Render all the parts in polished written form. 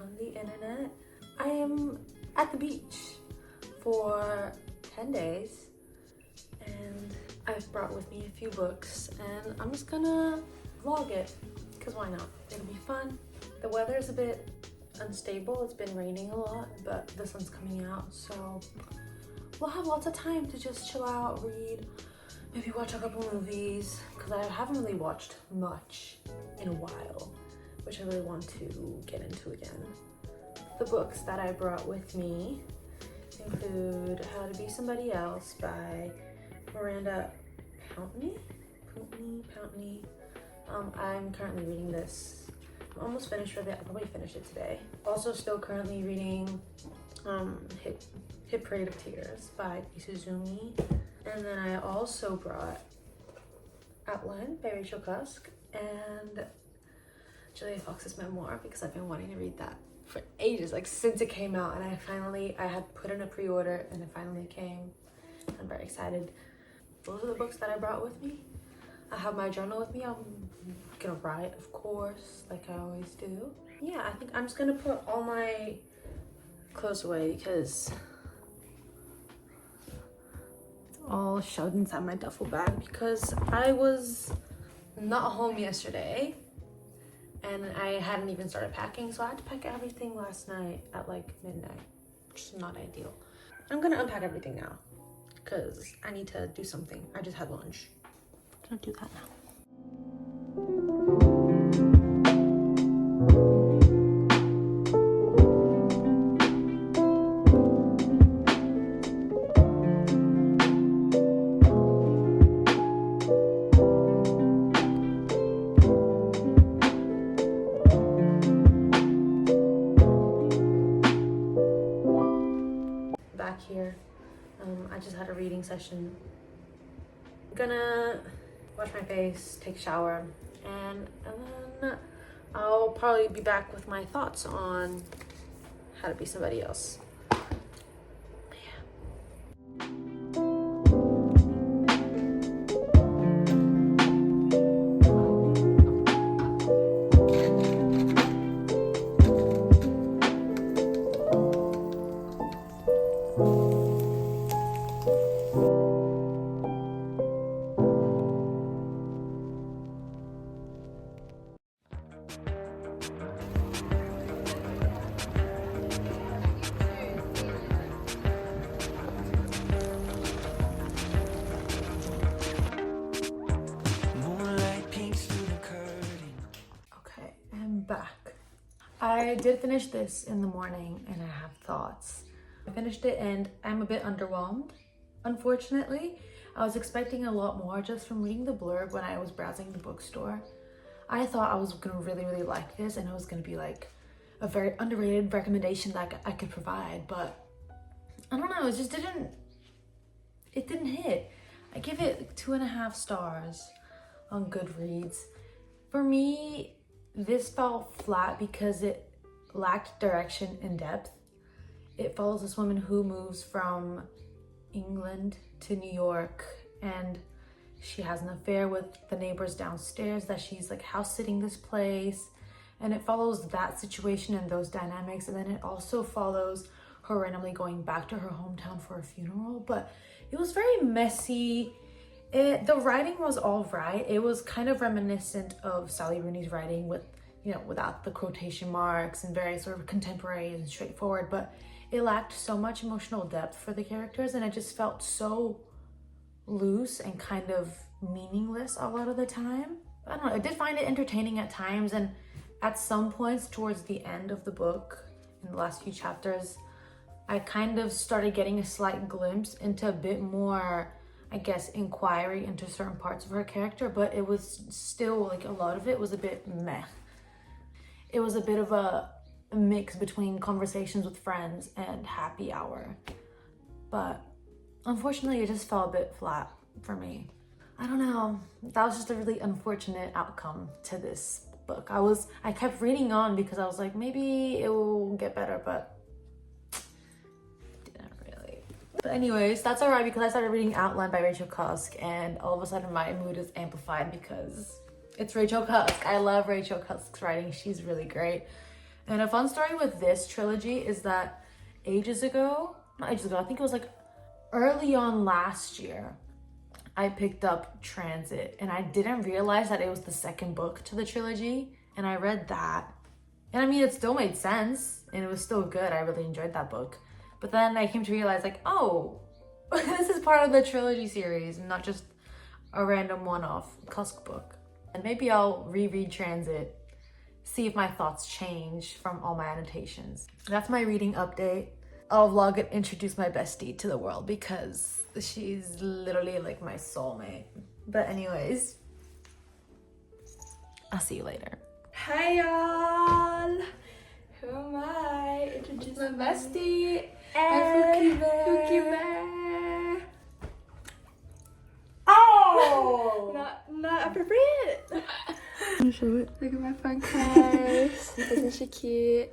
on the internet. I am at the beach for 10 days and I've brought with me a few books and I'm just gonna vlog it because why not? It'll be fun. The weather is a bit unstable. It's been raining a lot, but the sun's coming out, so we'll have lots of time to just chill out, read, maybe watch a couple movies, because I haven't really watched much in a while, which I really want to get into again. The books that I brought with me include How to Be Somebody Else by Miranda Pountney. I'm currently reading this. I'm almost finished with it. I'll probably finish it today. Also still currently reading Hit Parade of Tears by Isazumi. And then I also brought Outline by Rachel Cusk and Julia Fox's memoir because I've been wanting to read that for ages, like since it came out, and I had put in a pre-order and it finally came. I'm very excited. Those are the books that I brought with me. I have my journal with me. I'm gonna write, of course, like I always do. Yeah, I think I'm just gonna put all my clothes away because it's all shoved inside my duffel bag because I was not home yesterday and I hadn't even started packing, so I had to pack everything last night at like midnight, which is not ideal. I'm gonna unpack everything now because I need to do something. I just had lunch. I'm gonna do that now. Back here, I just had a reading session. I'm gonna wash my face, take a shower, and then I'll probably be back with my thoughts on How to Be Somebody Else. Back. I did finish this in the morning and I have thoughts. I finished it and I'm a bit underwhelmed, unfortunately. I was expecting a lot more just from reading the blurb when I was browsing the bookstore. I thought I was gonna really like this and it was gonna be like a very underrated recommendation that I could provide, but I don't know, it just didn't hit. I give it like 2.5 stars on Goodreads. For me, this felt flat because it lacked direction and depth. It follows this woman who moves from England to New York and she has an affair with the neighbors downstairs that she's like house sitting this place, and it follows that situation and those dynamics, and then it also follows her randomly going back to her hometown for a funeral. But it was very messy. The writing was all right. It was kind of reminiscent of Sally Rooney's writing with, you know, without the quotation marks and very sort of contemporary and straightforward, but it lacked so much emotional depth for the characters and it just felt so loose and kind of meaningless a lot of the time. I don't know, I did find it entertaining at times, and at some points towards the end of the book, in the last few chapters, I kind of started getting a slight glimpse into a bit more, I guess, inquiry into certain parts of her character, but it was still like a lot of it was a bit meh. It was a bit of a mix between conversations with friends and happy hour, but unfortunately it just fell a bit flat for me. I don't know, that was just a really unfortunate outcome to this book. I kept reading on because I was like, maybe it will get better, but didn't really. But anyways, that's all right because I started reading Outline by Rachel Cusk and all of a sudden my mood is amplified because it's Rachel Cusk. I love Rachel Cusk's writing. She's really great. And a fun story with this trilogy is that not ages ago, I think it was like early on last year, I picked up Transit and I didn't realize that it was the second book to the trilogy. And I read that. And I mean, it still made sense and it was still good. I really enjoyed that book. But then I came to realize like, oh, this is part of the trilogy series and not just a random one-off Cusk book. And maybe I'll reread Transit, see if my thoughts change from all my annotations. That's my reading update. I'll vlog and introduce my bestie to the world because she's literally like my soulmate. But anyways, I'll see you later. Hey y'all! Who am I? Introduce my bestie and Cookie Bear. Oh! not appropriate. I'm gonna show it. Look at my fun cars. Isn't she cute?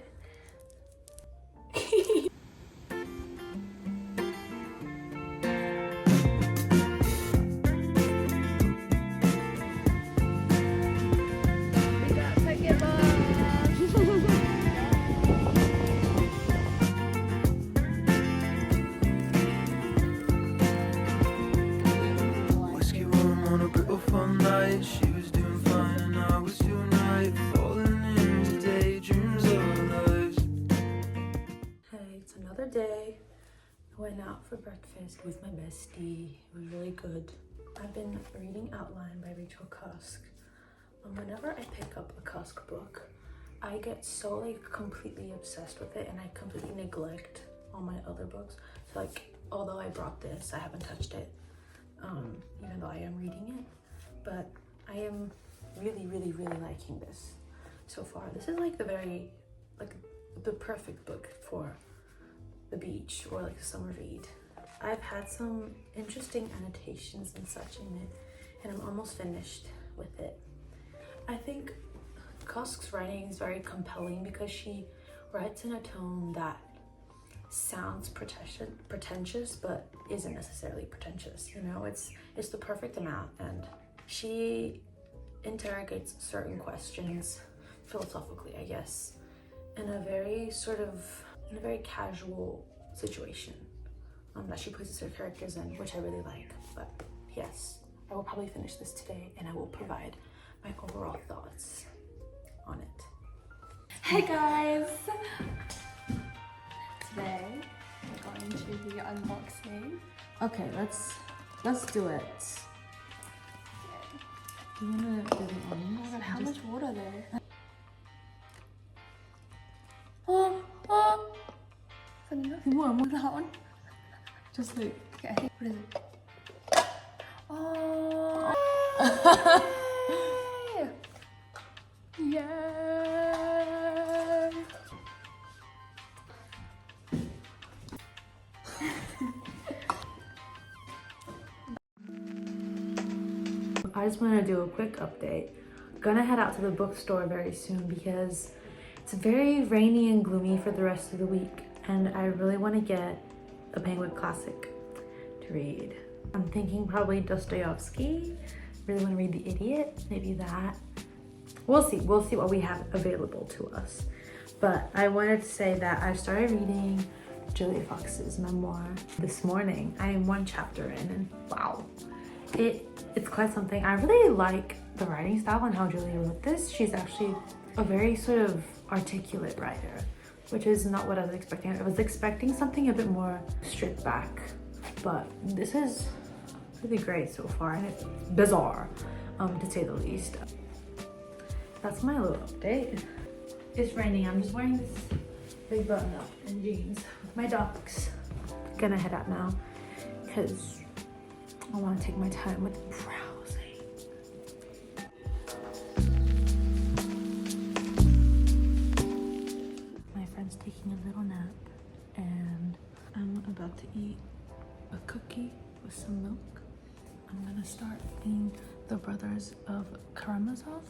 She was doing fine and I was doing right, falling into daydreams of our lives. Hey, it's another day. I went out for breakfast with my bestie. It was really good. I've been reading Outline by Rachel Cusk. Whenever I pick up a Cusk book, I get so like completely obsessed with it and I completely neglect all my other books. So like, although I brought this, I haven't touched it, even though I am reading it. But I am really liking this so far. This is like the perfect book for the beach or like a summer read. I've had some interesting annotations and such in it, and I'm almost finished with it. I think Cusk's writing is very compelling because she writes in a tone that sounds pretentious but isn't necessarily pretentious, you know? It's the perfect amount, and she interrogates certain questions philosophically, I guess, in a very casual situation that she places her characters in, which I really like. But yes, I will probably finish this today and I will provide my overall thoughts on it. Hey guys! Today we're going to be unboxing. Okay, let's do it. You wanna do the onions? Oh my god, how much water there? Oh! Is that enough? More. That one? Just like, Okay, what is it? Oh! Yeah! I just want to do a quick update. I'm gonna head out to the bookstore very soon because it's very rainy and gloomy for the rest of the week, and I really want to get a Penguin classic to read. I'm thinking probably Dostoevsky. Really want to read The Idiot, maybe that. We'll see what we have available to us. But I wanted to say that I started reading Julia Fox's memoir this morning. I am one chapter in, and wow, it's quite something. I really like the writing style and how Julia wrote this. She's actually a very sort of articulate writer, which is not what I was expecting. I was expecting something a bit more stripped back, but this is really great so far, and it's bizarre, to say the least. That's my little update. It's raining. I'm just wearing this big button up and jeans with my docs. Gonna head out now because I want to take my time with browsing. My friend's taking a little nap and I'm about to eat a cookie with some milk. I'm gonna start eating The Brothers of Karamazov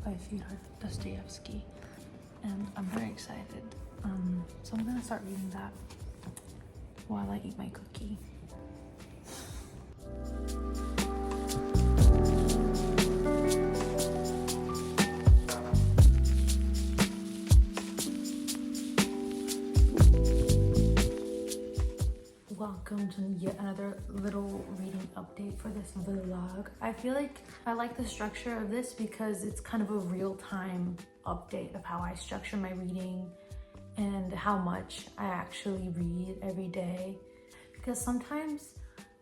by Fyodor Dostoevsky, and I'm very excited. So I'm gonna start reading that while I eat my cookie. to yet another little reading update for this vlog. I feel like I like the structure of this because it's kind of a real-time update of how I structure my reading and how much I actually read every day. Because sometimes,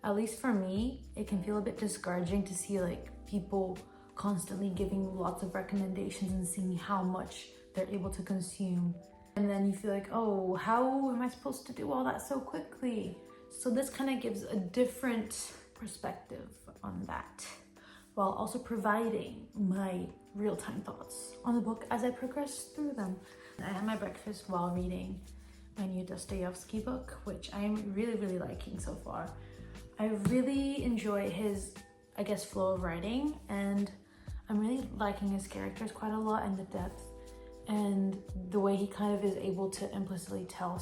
at least for me, it can feel a bit discouraging to see like people constantly giving lots of recommendations and seeing how much they're able to consume. And then you feel like, oh, how am I supposed to do all that so quickly? So this kind of gives a different perspective on that, while also providing my real-time thoughts on the book as I progress through them. I had my breakfast while reading my new Dostoevsky book, which I'm really liking so far. I really enjoy his, I guess, flow of writing, and I'm really liking his characters quite a lot and the depth and the way he kind of is able to implicitly tell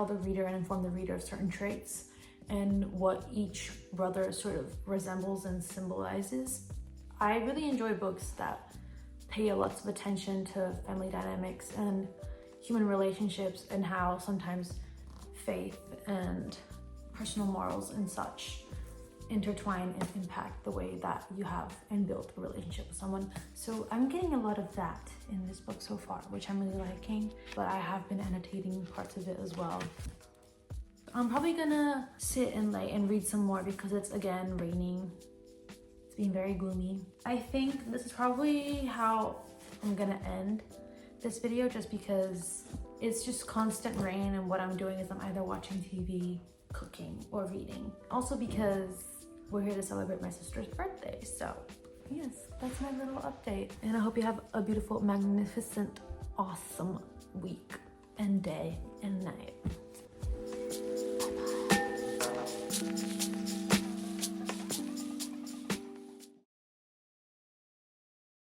the reader and inform the reader of certain traits and what each brother sort of resembles and symbolizes. I really enjoy books that pay lots of attention to family dynamics and human relationships and how sometimes faith and personal morals and such intertwine and impact the way that you have and build a relationship with someone. So I'm getting a lot of that in this book so far, which I'm really liking, but I have been annotating parts of it as well. I'm probably gonna sit and read some more because it's again raining. It's been very gloomy. I think this is probably how I'm gonna end this video, just because it's just constant rain and what I'm doing is I'm either watching TV, cooking, or reading. Also because we're here to celebrate my sister's birthday. So yes, that's my little update. And I hope you have a beautiful, magnificent, awesome week and day and night.